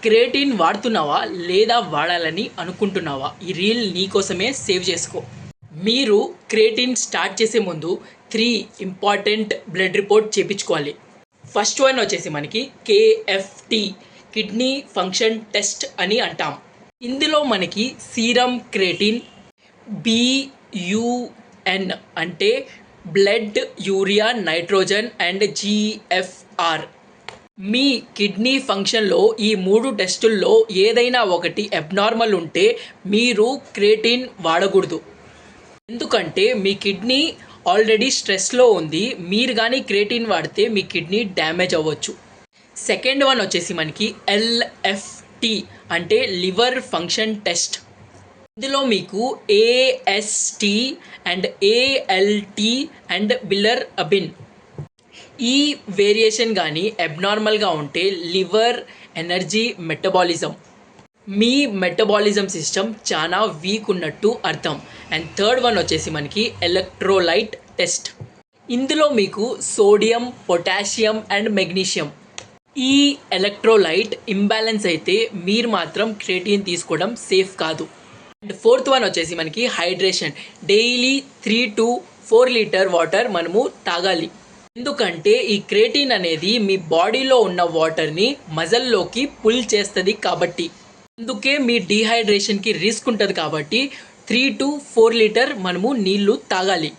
Creatine వాడుతున్నావా లేదా వాడాలని అనుకుంటున్నావా? ఈ రీల్ నీకోసమే సేవ్ చేసుకో. మీరు క్రియేటిన్ స్టార్ట్ చేసే ముందు 3 ఇంపార్టెంట్ బ్లడ్ రిపోర్ట్ చేయించుకోవాలి. ఫస్ట్ వన్ వచ్చేసి మనకి కేఎఫ్టీ, కిడ్నీ ఫంక్షన్ టెస్ట్ అని అంటాం. ఇందులో మనకి సీరం క్రియేటిన్, BUN అంటే blood urea nitrogen and GFR. Me kidney ఫంక్షన్లో ఈ 3 టెస్టుల్లో ఏదైనా ఒకటి అబ్నార్మల్ ఉంటే మీరు క్రియేటిన్ వాడకూడదు. ఎందుకంటే మీ కిడ్నీ ఆల్రెడీ స్ట్రెస్లో ఉంది. మీరు కానీ క్రియేటిన్ వాడితే మీ కిడ్నీ డ్యామేజ్ అవ్వచ్చు. సెకండ్ వన్ వచ్చేసి మనకి LFT అంటే లివర్ ఫంక్షన్ టెస్ట్. ఇందులో మీకు AST అండ్ ALT అండ్ బిలిరబిన్ ఈ వేరియేషన్ కానీ అబ్నార్మల్గా ఉంటే లివర్ ఎనర్జీ మెటబాలిజం, మీ మెటబాలిజం సిస్టమ్ చాలా వీక్ ఉన్నట్టు అర్థం. అండ్ థర్డ్ వన్ వచ్చేసి మనకి ఎలక్ట్రోలైట్ టెస్ట్. ఇందులో మీకు సోడియం, పొటాషియం అండ్ మెగ్నీషియం ఈ ఎలక్ట్రోలైట్ ఇంబ్యాలెన్స్ అయితే మీరు మాత్రం క్రియేటిన్ తీసుకోవడం సేఫ్ కాదు. అండ్ ఫోర్త్ వన్ వచ్చేసి మనకి hydration. Daily 3 to 4 litre water మనము తాగాలి. ఎందుకంటే ఈ క్రియేటిన్ అనేది మీ బాడీలో ఉన్న వాటర్ని మజల్లోకి పుల్ చేస్తుంది కాబట్టి. అందుకే మీ డీహైడ్రేషన్కి రిస్క్ ఉంటుంది కాబట్టి 3 to 4 లీటర్ మనము నీళ్లు తాగాలి.